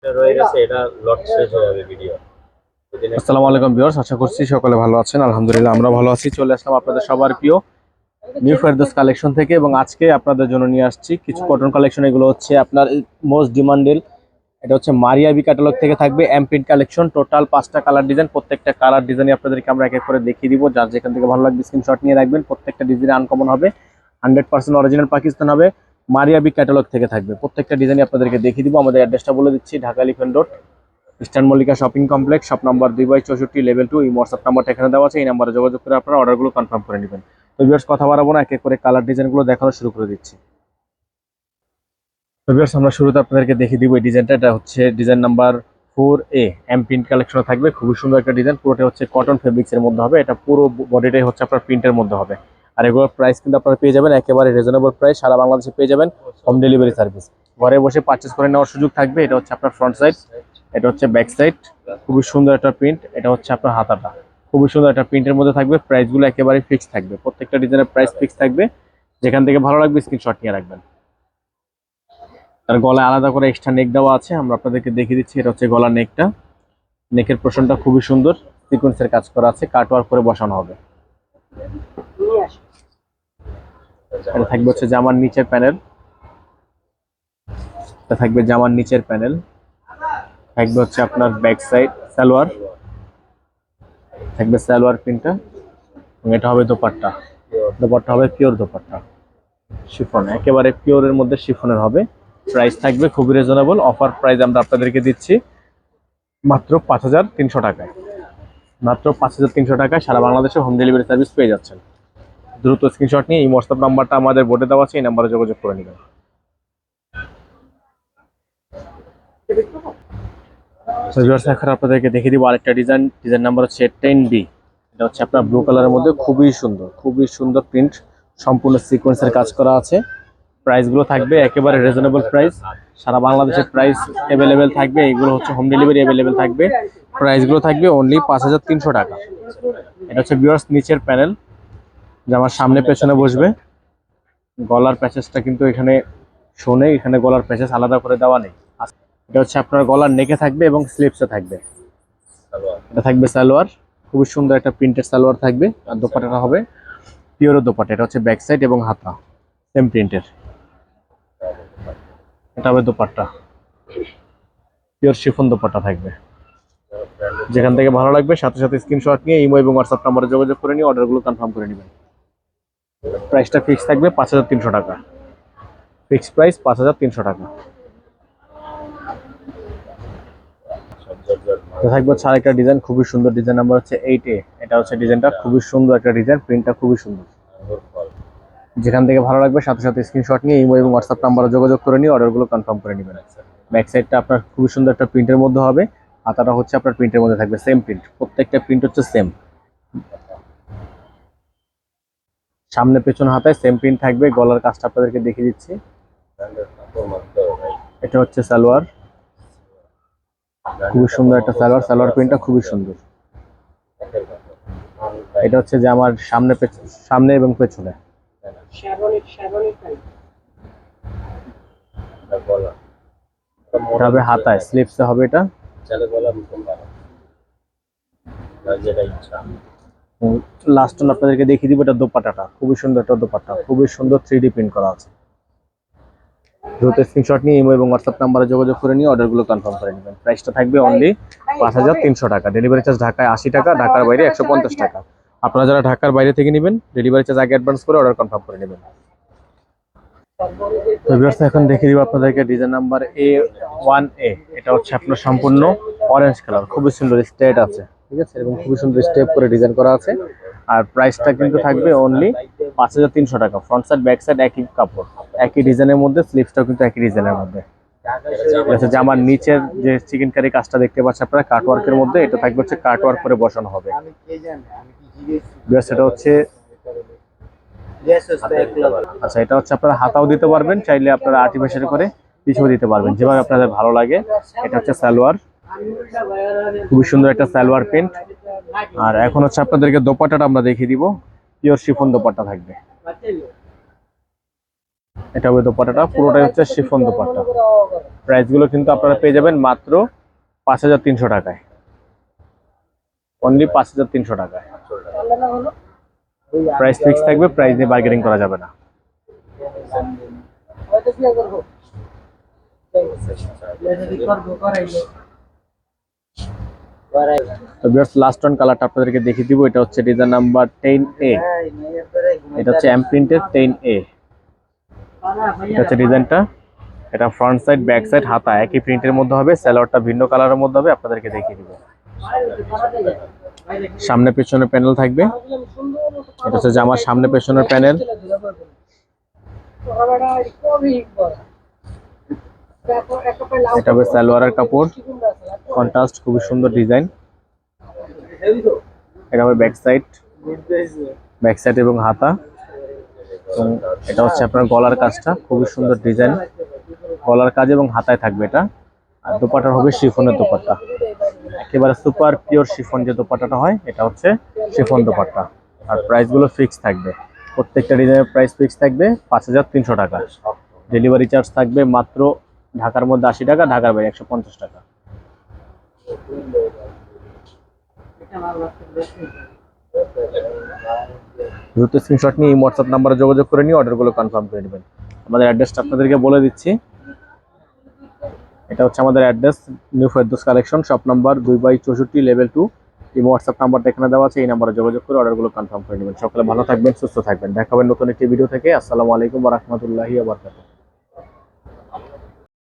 রয়ে গেছে, এটা লট শেষ হয়ে যাবে ভিডিও। আসসালামু আলাইকুম ভিউয়ার্স, আশা করছি সকলে ভালো আছেন। আলহামদুলিল্লাহ আমরা ভালো আছি। চলে আসলাম আপনাদের সবার প্রিয় নিউ ফেরদৌস কালেকশন থেকে, এবং আজকে আপনাদের জন্য নিয়ে আসছি কিছু কটন কালেকশন। এগুলো হচ্ছে আপনার মোস্ট ডিমান্ডেড, এটা হচ্ছে মারিয়াবি ক্যাটালগ থেকে থাকবে এমপ্রিন্ট কালেকশন। টোটাল 5টা কালার ডিজাইন, প্রত্যেকটা কালার ডিজাইনই আপনাদেরকে আমরা এক এক করে দেখিয়ে দিব। যার যেখান থেকে ভালো লাগবে স্ক্রিনশট নিয়ে রাখবেন। প্রত্যেকটা ডিজাইন আনকমন হবে, 100% অরিজিনাল পাকিস্তান হবে। মারিয়াবি ক্যাটালগ থেকে থাকবে, প্রত্যেকটা ডিজাইনই আপনাদেরকে দেখিয়ে দিব। আমাদের অ্যাড্রেসটা বলে দিচ্ছি, Dhaka elephant road, eastern Mallika shopping complex, shop number 2/64, level 2। এই হোয়াটসঅ্যাপ নাম্বারটা এখানে দেওয়া আছে, এই নাম্বারে যোগাযোগ করে আপনারা অর্ডারগুলো কনফার্ম করে নেবেন। তো ভিউয়ার্স কথা বাড়াবো না, এক এক করে কালার ডিজাইনগুলো দেখানো শুরু করে দিচ্ছি। তো ভিউয়ার্স আমরা শুরুতে আপনাদেরকে দেখিয়ে দিব এই ডিজাইনটা। এটা হচ্ছে design number 4A, M print কালেকশনে থাকবে। খুবই সুন্দর একটা ডিজাইন, পুরোটা হচ্ছে কটন ফেব্রিক্স এর মধ্যে হবে। এটা পুরো বডিটাই হচ্ছে আপনার প্রিন্টের মধ্যে হবে। আর এগুলোর প্রাইস কিন্তু আপনারা পেয়ে যাবেন একেবারে রিজনেবল প্রাইস, সারা বাংলাদেশে পেয়ে যাবেন হোম ডেলিভারি সার্ভিস। ঘরে বসে পারচেস করে নেওয়ার সুযোগ থাকবে। এটা হচ্ছে আপনার ফ্রন্ট সাইড, এটা হচ্ছে ব্যাক সাইড। খুবই সুন্দর একটা প্রিন্ট। এটা হচ্ছে আপনার হাতাটা, খুবই সুন্দর একটা প্রিন্টের মধ্যে থাকবে। প্রাইসগুলো একেবারে ফিক্স থাকবে, প্রত্যেকটা ডিজাইনের প্রাইস ফিক্স থাকবে। যেখান থেকে ভালো লাগবে স্ক্রিনশট নিয়ে রাখবেন। তার গলায় আলাদা করে এক্সট্রা নেক দেওয়া আছে, আমরা আপনাদেরকে দেখিয়ে দিচ্ছি। এটা হচ্ছে গলার নেকটা, নেকের পোর্শনটা খুবই সুন্দর সিকোয়েন্সের কাজ করা আছে, কাট ওয়ার্ক করে বসানো হবে। এটা থাকবে হচ্ছে জামার নিচের প্যানেল, এটা থাকবে জামার নিচের প্যানেল। থাকবে হচ্ছে আপনার ব্যাক সাইড সালোয়ার, থাকবে সালোয়ার প্রিন্টটা, এবং এটা হবে দোপাট্টা। দোপাট্টা হবে পিওর দোপাট্টা, শিফন, একেবারে পিওরের মধ্যে শিফনের হবে। প্রাইস থাকবে খুবই রিজনেবল, অফার প্রাইস আমরা আপনাদেরকে দিচ্ছি মাত্র 5300 টাকায়। মাত্র 5300 টাকায় সারা বাংলাদেশে হোম ডেলিভারি সার্ভিস পেয়ে যাচ্ছেন। দ্রুত স্ক্রিনশট নিয়ে এই হোয়াটসঅ্যাপ নাম্বারটা আমাদের বোর্ডে দেওয়া আছে, এই নাম্বারে যোগাযোগ করে নেবেন। এখন আপনাদেরকে দেখিয়ে দিব আরেকটা ডিজাইন। ডিজাইন নাম্বার হচ্ছে 10B। এটা হচ্ছে আপনার ব্লু কালারের মধ্যে, খুবই সুন্দর, খুবই সুন্দর প্রিন্ট, সম্পূর্ণ সিকোয়েন্সের কাজ করা আছে। প্রাইসগুলো থাকবে একেবারে রিজনেবল প্রাইস, সারা বাংলাদেশের প্রাইস অ্যাভেলেবেল থাকবে। এগুলো হচ্ছে হোম ডেলিভারি অ্যাভেলেবেল থাকবে। প্রাইসগুলো থাকবে অনলি 5300 টাকা। এটা হচ্ছে ভিউয়ার্স নিচের প্যানেল, যে আমার সামনে পেছনে বসবে। গলার প্যাচেসটা কিন্তু এখানে শোনে, এখানে গলার প্যাচেস আলাদা করে দেওয়া নেই। এটা হচ্ছে আপনার গলার নেকে থাকবে এবং স্লিপসে থাকবে। এটা থাকবে সালোয়ার, খুবই সুন্দর একটা প্রিন্টেড সালোয়ার থাকবে। আর দোপাট্টাটা হবে পিওর দোপাট্টা, এটা হচ্ছে ব্যাক সাইড এবং হাতা সেম প্রিন্টের। এটা হবে দোপাট্টা, পিওর শিফন দোপাট্টা থাকবে। যেখান থেকে ভালো লাগবে সাথে সাথে স্ক্রিনশট নিয়ে ইমো এবং হোয়াটসঅ্যাপ নাম্বারে যোগাযোগ করে নিয়ে অর্ডারগুলো কনফার্ম করে নেবেন। প্রাইসটা ফিক্স থাকবে 5300 টাকা, ফিক্স প্রাইস 5300 টাকা। থাকবে হচ্ছে আরেকটা ডিজাইন, খুবই সুন্দর। ডিজাইন নাম্বার হচ্ছে 8A। এটা হচ্ছে ডিজাইনটা খুবই সুন্দর একটা ডিজাইন, প্রিন্টটা খুবই সুন্দর। যেখান থেকে ভালো লাগবে সাথে সাথে স্ক্রিনশট নিয়ে ইমো এবং হোয়াটসঅ্যাপ নাম্বারে যোগাযোগ করে নিয়ে অর্ডারগুলো কনফার্ম করে নেবেন। ব্যাক সাইডটা আপনার খুবই সুন্দর একটা প্রিন্টের মধ্যে হবে, হাতাটা হচ্ছে আপনার প্রিন্টের মধ্যে থাকবে, সেম প্রিন্ট, প্রত্যেকটা প্রিন্ট হচ্ছে সেম। সামনে পেছনে হাতায় সেম প্রিন্ট থাকবে। গলার কাজটা আপনাদেরকে দেখিয়ে দিচ্ছি। এটা হচ্ছে সালোয়ার, খুবই সুন্দর একটা সালোয়ার, সালোয়ার প্রিন্টটা খুবই সুন্দর। এটা হচ্ছে যে আমার সামনে সামনে এবং পেছনে। এটা হবে হাতায়, স্লিপসে হবে এটা। লাস্ট আপনাদেরকে দেখিয়ে দিব এটা দোপাট্টাটা, খুবই সুন্দর একটা দোপাট্টা, খুবই সুন্দর 3D প্রিন্ট করা আছে। দ্রুত স্ক্রিনশট নিয়ে ইমো এবং হোয়াটসঅ্যাপ নাম্বারে যোগাযোগ করে নিয়ে অর্ডারগুলো কনফার্ম করে নেবেন। প্রাইসটা থাকবে অনলি 5300 টাকা। ডেলিভারি চার্জ ঢাকায় 80 টাকা, ঢাকার বাইরে 150 টাকা। আপনারা যারা ঢাকার বাইরে থেকে নেবেন ডেলিভারি চার্জ আগে অ্যাডভান্স করে অর্ডার কনফার্ম করে নেবেন। তো ভিউয়ার্স এখন দেখিয়ে দিব আপনাদেরকে ডিজাইন নাম্বার A1A। এটা হচ্ছে আপনার সম্পূর্ণ অরেঞ্জ কালার, খুবই সুন্দর স্টেট আছে, ঠিক আছে, এবং খুবই সুন্দর স্টেপ করে ডিজাইন করা আছে। আর প্রাইসটা কিন্তু থাকবে অনলি 5300 টাকা। ফ্রন্ট সাইড ব্যাক সাইড একই কাপড়, একই ডিজাইনের মধ্যে, স্লিভসটাও কিন্তু একই ডিজাইনের মধ্যে। যে আমার নিচের যে চিকেন কারি কাজটা দেখতে পাচ্ছেন আপনারা কাট ওয়ার্কের মধ্যে, এটা থাকবে হচ্ছে কাট ওয়ার্ক করে বসানো হবে। সেটা হচ্ছে আচ্ছা, এটা হচ্ছে আপনারা হাতাও দিতে পারবেন, চাইলে আপনারা আর্টিফিশিয়াল করে পিছু দিতে পারবেন, যেভাবে আপনাদের ভালো লাগে। এটা হচ্ছে সালোয়ার, খুবই সুন্দর একটা সালোয়ার প্রিন্ট। আর এখন হচ্ছে আপনাদেরকে দোপাট্টাটা আমরা দেখিয়ে দিব, পিওর শিফন দোপাট্টা থাকবে। এটা হবে দোপাট্টাটা, পুরোটাই হচ্ছে শিফন দোপাট্টা। প্রাইসগুলো কিন্তু আপনারা পেয়ে যাবেন মাত্র 5300 টাকায়, অনলি 5300 টাকায়। প্রাইস ফিক্স থাকবে, প্রাইস নিয়ে বার্গেনিং করা যাবে না। তো ভিউয়ার্স লাস্ট ওয়ান কালারটা আপনাদেরকে দেখিয়ে দিব, এটা হচ্ছে ডিজাইন নাম্বার 10A, এটা হচ্ছে এমপ্রিন্টের 10A। এটা হচ্ছে ডিজাইনটা, এটা ফ্রন্ট সাইড ব্যাক সাইড হাতা একই প্রিন্টের মধ্যে হবে, সালোয়ারটা ভিন্ন কালারের মধ্যে হবে, আপনাদেরকে দেখিয়ে দিব। সামনে পেছনের প্যানেল থাকবে, এটা হচ্ছে জামার সামনে পেছনের প্যানেল। এটা হবে সালোয়ারের কাপড়, কন্ট্রাস্ট, খুবই সুন্দর ডিজাইন। এটা হবে ব্যাক সাইড এবং হাতা, এবং এটা হচ্ছে আপনার গলার কাজটা, খুবই সুন্দর ডিজাইন, গলার কাজ এবং হাতায় থাকবে এটা। আর দোপাট্টা হবে শিফনের দোপাট্টা, একেবারে সুপার পিওর শিফন যে দোপাট্টাটা হয়, এটা হচ্ছে শিফন দোপাট্টা। আর প্রাইসগুলো ফিক্স থাকবে, প্রত্যেকটা ডিজাইনের প্রাইস ফিক্স থাকবে 5300 টাকা। ডেলিভারি চার্জ থাকবে মাত্র ঢাকার মধ্যে 80 টাকা, ঢাকার বাইরে 150 টাকা। দ্রুত স্ক্রিনশট নিয়ে হোয়াটসঅ্যাপ নাম্বারে যোগাযোগ করে নিয়ে অর্ডারগুলো কনফার্ম করে নেবেন। আমাদের অ্যাড্রেসটা আপনাদেরকে বলে দিচ্ছি, এটা হচ্ছে আমাদের address, new Ferdous collection, shop number 2/64 level 2। এই হোয়াটসঅ্যাপ নাম্বারটা এখানে দেওয়া আছে, এই নাম্বারে যোগাযোগ করে অর্ডারগুলো কনফার্ম করে নেবেন। সকলে ভালো থাকবেন, সুস্থ থাকবেন, দেখা হবে নতুন একটি ভিডিও থেকে। আসসালামু আলাইকুম ওয়া রাহমাতুল্লাহি ওয়া বারাকাতুহু।